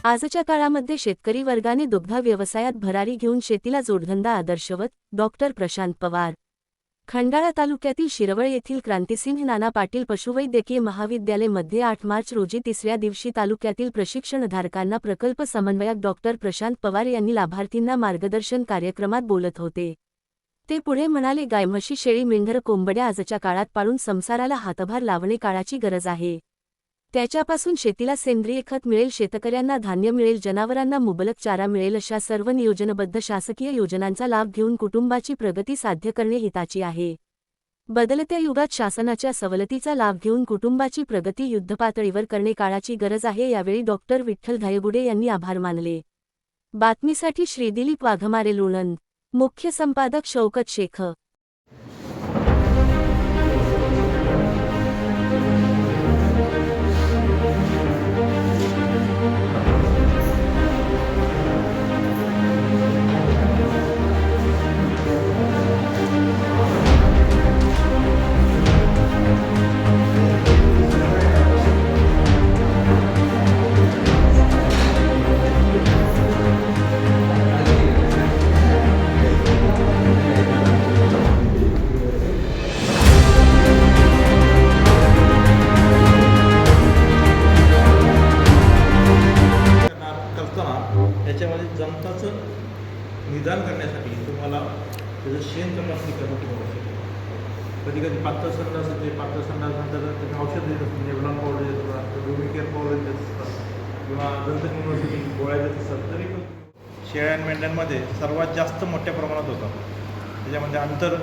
आजच्या काळामध्ये शेतकरी वर्गाने दुग्ध व्यवसायात भरारी घेऊन शेतीला जोडधंदा आदर्शवत डॉक्टर प्रशांत पवार खंडाळा तालुक्यातील शिरवळ येथील क्रांतिसिंह नाना पाटील पशुवैद्यकीय महाविद्यालय मध्ये 8 मार्च रोजी तिसऱ्या दिवशी तालुक्यातील प्रशिक्षणधारकांना प्रकल्प समन्वयक डॉक्टर प्रशांत पवार यांनी लाभार्थींना मार्गदर्शन कार्यक्रमात बोलत होते। ते पुढे म्हणाले, गाय म्हशी शेळी मेंढर कोंबड्या आजच्या काळात पाळून संसाराला हातभार लावणे काळाची गरज आहे। त्याच्यापासून शेतीला सेंद्रिय खत मिळेल, शेतकऱ्यांना धान्य मिळेल, जनावरांना मुबलक चारा मिळेल अशा सर्व नियोजनबद्ध शासकीय योजनांचा लाभ घेऊन कुटुंबाची प्रगती साध्य करणे हिताची आहे। बदलत्या युगात शासनाच्या सवलतीचा लाभ घेऊन कुटुंबाची प्रगती युद्धपातळीवर करणे काळाची गरज आहे। यावेळी डॉक्टर विठ्ठल धायगुडे यांनी आभार मानले। बातमीसाठी श्री दिलीप वाघमारे, लोणंद। मुख्य संपादक शौकत शेख। त्याच्यामध्ये जंताचं निदान करण्यासाठी तुम्हाला त्याचं शेण तपासणी करणं खूप आवश्यक आहे। कधी कधी पातळ संडास होते, पातळ संडासनंतर त्याचं औषध देत असतात, नेवलान पावडर देत असतात, डोमिकेअर पावडर देत असतात किंवा दंत निवारणासाठी गोळ्या देत असतात। तरी पण शेळ्या आणि मेंढ्यांमध्ये सर्वात जास्त मोठ्या प्रमाणात होतात। त्याच्यामध्ये आंतर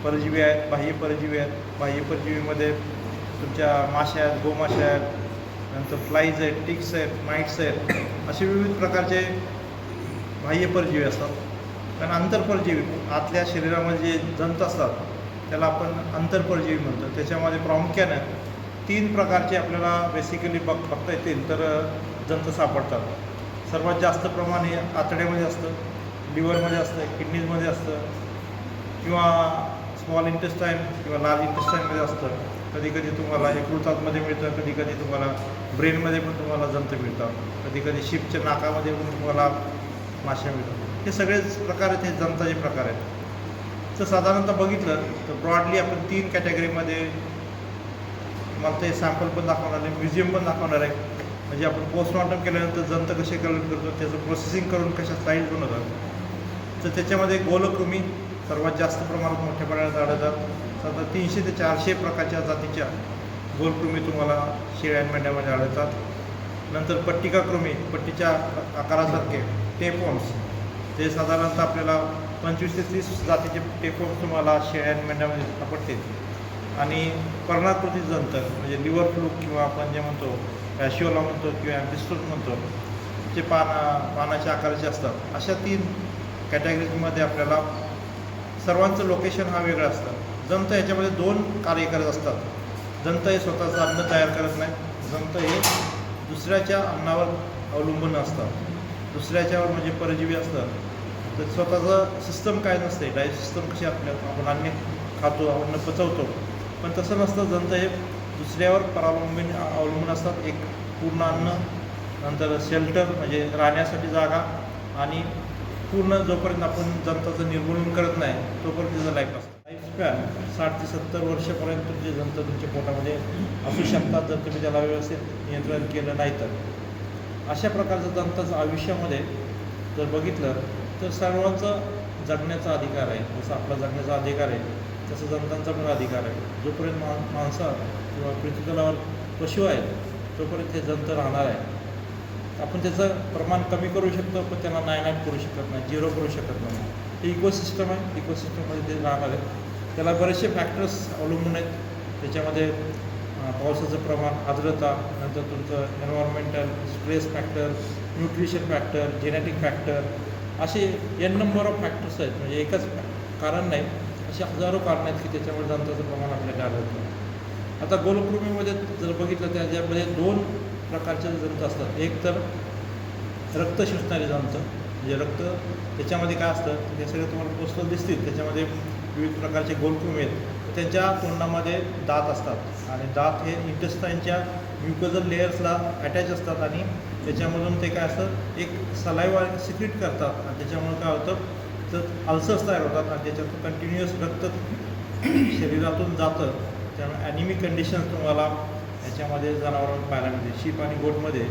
परजीवी आहेत, बाह्य परजीवी आहेत। बाह्य परजीवीमध्ये तुमच्या माश्या आहेत, गोमाश्या आहेत, नंतर फ्लाईज आहेत, टिक्स आहेत, माइट्स आहेत, असे विविध प्रकारचे बाह्य परजीवी असतात। कारण आंतरपरजीवी आतल्या शरीरामध्ये जे जंत असतात त्याला आपण आंतरपरजीवी म्हणतो। त्याच्यामध्ये प्रामुख्यानं 3 प्रकारचे आपल्याला बेसिकली बघता येतील तर जंत सापडतात। सर्वात जास्त प्रमाण हे आतड्यामध्ये असतं, लिव्हरमध्ये असतं, किडनीजमध्ये असतं किंवा स्मॉल इंटेस्टाईन किंवा लार्ज इंटेस्टाईनमध्ये असतं। कधी कधी तुम्हाला यकृतामध्ये मिळतं, कधी कधी तुम्हाला ब्रेनमध्ये पण तुम्हाला जंत मिळतात, कधी कधी शिपच्या नाकामध्ये पण तुम्हाला माश्या मिळतात। हे सगळेच प्रकार आहेत, हे जंताचे प्रकार आहेत। तर साधारणतः बघितलं तर ब्रॉडली आपण 3 कॅटेगरीमध्ये मला ते सॅम्पल पण दाखवणार आहे, म्युझियम पण दाखवणार आहे। म्हणजे आपण पोस्टमॉर्टम केल्यानंतर जंत कसे कलेक्ट करतो, त्याचं प्रोसेसिंग करून कशा साईड बनवतात। तर त्याच्यामध्ये गोलकृमी सर्वात जास्त प्रमाणात मोठ्या प्रमाणात आढळतात। साधारण 300 ते 400 प्रकारच्या जातीच्या गोलकृमी तुम्हाला शेळ्या आणि मेंढ्यामध्ये आढळतात। नंतर पट्टिकाकृमी, पट्टीच्या आकारासारखे टेपवर्म्स, ते साधारणतः आपल्याला 25 ते 30 जातीचे टेपवर्म्स तुम्हाला शेळ्या आणि मेंढ्यामध्ये सापडतील। आणि पर्णाकृती जंत म्हणजे लिव्हर फ्लूक किंवा आपण जे म्हणतो रॅशिओला म्हणतो किंवा ॲम्बिस्टोस म्हणतो, जे पानाच्या आकाराचे असतात। अशा 3 कॅटेगरीजमध्ये आपल्याला सर्वांचं लोकेशन हा वेगळं असतं। जंत ह्याच्यामध्ये 2 कार्य करत असतात। जंत हे स्वतःचं अन्न तयार करत नाही, जंत हे दुसऱ्याच्या अन्नावर अवलंबून असतात। दुसऱ्याच्यावर म्हणजे परजीवी असतात, तर स्वतःचं सिस्टम काय नसते, डायजेस्ट सिस्टम कशी आपण अन्न खातो, अन्न पचवतो, पण तसं नसतं। जंत हे दुसऱ्यावर अवलंबून असतात। एक पूर्ण अन्न, नंतर शेल्टर म्हणजे राहण्यासाठी जागा, आणि पूर्ण जोपर्यंत आपण जंताचं निर्मूलन करत नाही तोपर्यंत त्याचं लाईफ असतं। लाईफ स्पॅन 60 ते 70 वर्षापर्यंत तुमचे जंत तुमच्या पोटामध्ये असू शकतात, जर तुम्ही त्याला व्यवस्थित नियंत्रण केलं नाही तर। अशा प्रकारचं जंताचं आयुष्यामध्ये जर बघितलं तर सर्वांचा जगण्याचा अधिकार आहे। जसं आपला जगण्याचा अधिकार आहे तसं जंतांचा पण अधिकार आहे। जोपर्यंत माणसं किंवा पृथ्वीतलावर पशु आहेत तोपर्यंत हे जंत राहणार आहे। आपण त्याचं प्रमाण कमी करू शकतो, पण त्यांना नायनाट करू शकत नाही, 0 करू शकत नाही। हे इकोसिस्टम आहे, इकोसिस्टममध्ये ते राहणार आहे। त्याला बरेचसे फॅक्टर्स अवलंबून आहेत। त्याच्यामध्ये पावसाचं प्रमाण, आर्द्रता, नंतर तुमचं environmental stress factor, nutrition factor, genetic factor, असे n नंबर ऑफ फॅक्टर्स आहेत। म्हणजे एकच कारण नाही, असे हजारो कारणं आहेत की त्याच्यामुळे जंताचं प्रमाण आपल्याला आढळतं। आता गोलकृमीमध्ये जर बघितलं त्याच्यामध्ये 2 प्रकारचे जंत असतात। एक तर रक्त शोषणारे जंत, म्हणजे रक्त त्याच्यामध्ये काय असतं ते सगळे तुम्हाला पोस्टर दिसतील। त्याच्यामध्ये विविध प्रकारचे गोलकृमी आहेत, त्यांच्या तोंडामध्ये दात असतात आणि दात हे इंटेस्टाईनच्या म्युकोजल लेयर्सला अटॅच असतात आणि त्याच्यामधून ते काय असं एक सलाईवा सिक्रेट करतात आणि त्याच्यामुळे काय होतं तर अल्सर्स तयार होतात आणि त्याच्यातून कंटिन्युअस रक्त शरीरातून जातं. त्यामुळे ॲनिमिक कंडिशन तुम्हाला याच्यामध्ये जनावरांना पाहायला मिळते. शीप आणि गोटमध्ये,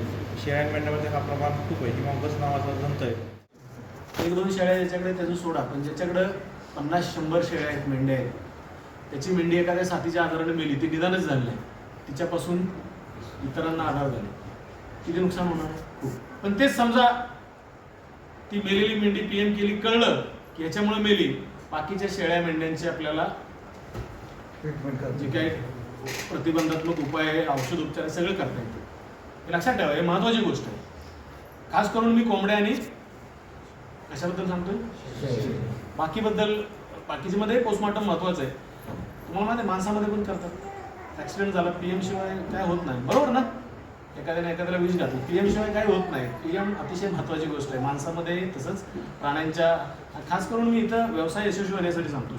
शेळ्या आणि मेंढ्यामध्ये हा प्रमाण खूप आहे. हिमॉंगस नावाचा जंत आहे. 1-2 शेळ्या ज्याच्याकडे त्याचं सोडा, पण ज्याच्याकडं 50-100 शेळ्या आहेत, मेंढ्या आहेत, त्याची मेंढी एखाद्या साथीच्या आजाराने मेली, ती निदानच झाली नाही, तिच्यापासून इतरांना आधार झाले, किती नुकसान होणार आहे? खूप. पण तेच समजा ती मेलेली मेंढी PM केली, कळलं की ह्याच्यामुळे मेली, बाकीच्या शेळ्या मेंढ्यांची आपल्याला जे काही प्रतिबंधात्मक उपाय आहे, औषध उपचार आहे, सगळं करता येतं. हे लक्षात ठेवा, हे महत्त्वाची गोष्ट आहे. खास करून मी कोंबड्या आणि कशाबद्दल सांगतोय, बाकीचे मध्ये पोस्टमॉर्टम महत्त्वाचं आहे. तुम्हाला माहिती आहे माणसामध्ये पण करतात. ॲक्सिडेंट झाला, PM शिवाय काय होत नाही, बरोबर ना? एखाद्याला विष घातली, PM शिवाय काय होत नाही. PM अतिशय महत्त्वाची गोष्ट आहे माणसामध्ये, तसंच प्राण्यांच्या. खास करून मी इथं व्यवसाय यशस्वी होण्यासाठी सांगतो.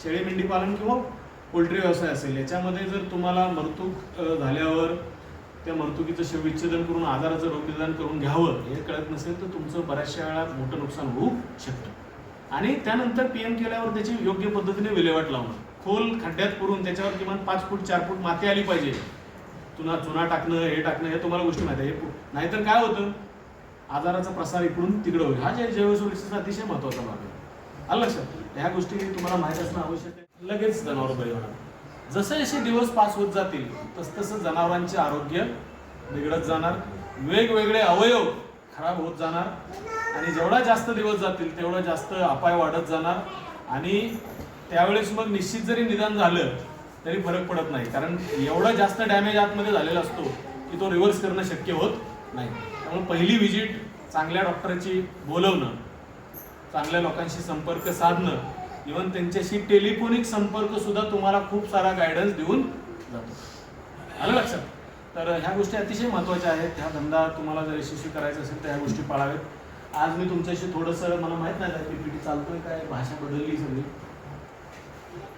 शेळी मेंढी पालन किंवा पोल्ट्री व्यवसाय असेल, याच्यामध्ये जर तुम्हाला मरतूक झाल्यावर त्या मरतुकीचं शवविच्छेदन करून आजाराचं रोगनिदान करून घ्यावं हे कळत नसेल तर तुमचं बऱ्याचशा वेळा मोठं नुकसान होऊ शकतं. आणि त्यानंतर PM केल्यावर त्याची योग्य पद्धतीने विल्हेवाट लावणं, खोल खड्ड्यात पुरून त्याच्यावर किमान 5 फूट 4 फूट माती आली पाहिजे. चुना टाकणं, हे टाकणं, हे तुम्हाला गोष्टी माहिती आहे. नाहीतर काय होतं, आजाराचा प्रसार इकडून तिकडं होईल. हा जैवसुरक्षेचा अतिशय महत्त्वाचा भाग आहे. आलं लक्षात? ह्या गोष्टी तुम्हाला माहीत असणं आवश्यक आहे. लगेच जनावर बरी होणार. जसे जसे दिवस पास होत जातील तसं जनावरांचे आरोग्य बिघडत जाणार, वेगवेगळे अवयव खराब होत जाणार आणि जेवढा जास्त दिवस जातील तेवढं जास्त अपाय वाढत जाणार. आणि त्यावेळेस मग निश्चित जरी निदान झालं तरी फरक पडत नाही, कारण एवढा जास्त डॅमेज आतमध्ये झालेला असतो की तो रिव्हर्स करणं शक्य होत नाही. त्यामुळे पहिली व्हिजिट चांगल्या डॉक्टरची बोलवणं, चांगल्या लोकांशी संपर्क साधणं, इव्हन त्यांच्याशी टेलिफोनिक संपर्क सुद्धा तुम्हाला खूप सारा गायडन्स देऊन जातो. आलं लक्षात? तर ह्या गोष्टी अतिशय महत्त्वाच्या आहेत. हा धंदा तुम्हाला जर यशस्वी करायचा असेल तर ह्या गोष्टी पाळाव्यात. आज मी तुमच्याशी थोडंसं, मला माहीत नाही PPT चालतोय काय, भाषा बदलली सगळी,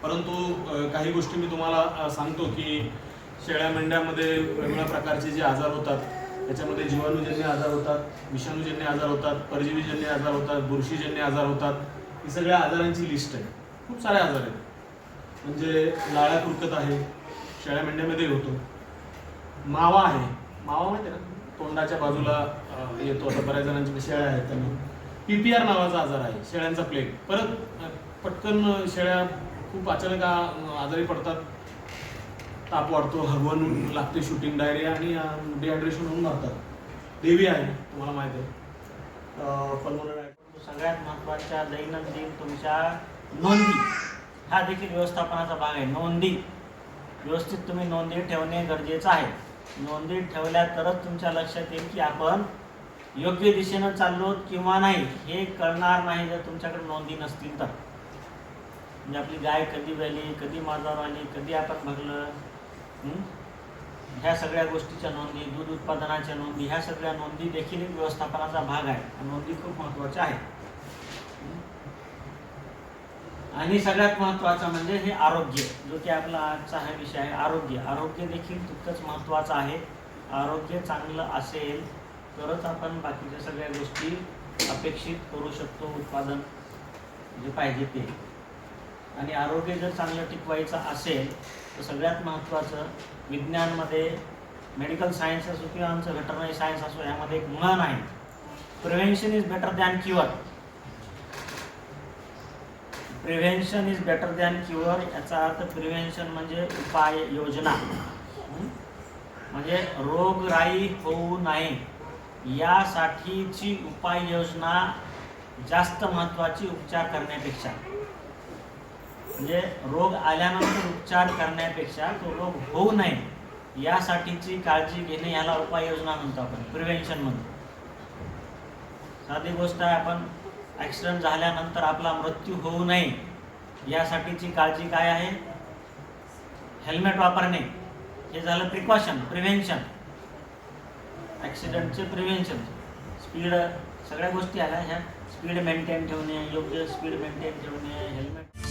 परंतु काही गोष्टी मी तुम्हाला सांगतो की शेळ्या मेंढ्यामध्ये वेगवेगळ्या प्रकारचे जे आजार होतात, त्याच्यामध्ये जीवाणूजन्य आजार होतात, विषाणूजन्य आजार होतात, परजीवीजन्य आजार होतात, बुरशीजन्य आजार होतात. ही सगळ्या आजारांची लिस्ट आहे. खूप सारे आजार आहेत. म्हणजे लाळ्या कुरकत आहे, शेळ्या मेंढ्यामध्ये होतो. मावा आहे, मावा माहिती आहे ना, तोंडाच्या बाजूला येतो. आता बऱ्याच जणांच्या शेळ्या आहेत त्यांना PPR नावाचा आजार आहे, शेळ्यांचा प्लेग. परत पटकन शेळ्या खूप अचानक आजारी पडतात, ताप वाढतो, हगवण लागते, शूटिंग डायरिया आणि डिहायड्रेशन होऊन मारतात. देवी आहे, तुम्हाला माहिती आहे, पल्मोनरी. सगळ्यात महत्त्वाच्या दैनंदिन तुमच्या नोंदी हा देखील व्यवस्थापनाचा भाग आहे. नोंदी व्यवस्थित तुम्ही नोंदी ठेवणे गरजेचं आहे. नोंदी ठेवल्या तरच तुमच्या लक्षात येईल की आपण योग्य दिशेनं चाललो किंवा नाही. हे कळणार नाही जर तुमच्याकडे नोंदी नसतील तर. म्हणजे आपली गाय कधी व्याली, कधी माझावर आली, कधी आपण भरलं, ह्या सगळ्या गोष्टीच्या नोंदी, दूध उत्पादनाच्या नोंदी, ह्या सगळ्या नोंदी देखील एक व्यवस्थापनाचा भाग आहे. नोंदी खूप महत्त्वाच्या आहेत. आणि सगळ्यात महत्त्वाचं म्हणजे हे आरोग्य, जो की आपला आजचा हा विषय आहे. आरोग्य देखील तितकंच महत्त्वाचं आहे. आरोग्य चांगलं असेल तरच आपण बाकीच्या सगळ्या गोष्टी अपेक्षित करू शकतो, उत्पादन जे पाहिजे ते. आणि आरोग्य जर चांगलं टिकवायचं असेल तर सगळ्यात महत्त्वाचं, विज्ञानमध्ये मेडिकल सायन्स असो किंवा आमचं व्हेटरनरी सायन्स असो, यामध्ये एक म्हण आहे, prevention is better than cure. Prevention is better than cure याचा अर्थ प्रिव्हेन्शन म्हणजे उपाय योजना, म्हणजे रोगराई होऊ नये यासाठीची उपाययोजना जास्त महत्त्वाची उपचार करण्यापेक्षा. म्हणजे रोग आल्यानंतर उपचार करण्यापेक्षा तो रोग होऊ नये यासाठीची काळजी घेणे याला उपाययोजना म्हणतो आपण, प्रिव्हेन्शन म्हणतो. साधी गोष्ट आहे, आपण ॲक्सिडेंट झाल्यानंतर आपला मृत्यू होऊ नये यासाठीची काळजी काय आहे? हेल्मेट वापरणे. हे झालं प्रिकॉशन, प्रिव्हेन्शन. ॲक्सिडेंटचे प्रिव्हेन्शन, स्पीड, सगळ्या गोष्टी आल्या ह्या. स्पीड मेंटेन ठेवणे, योग्य स्पीड मेंटेन ठेवणे, हेल्मेट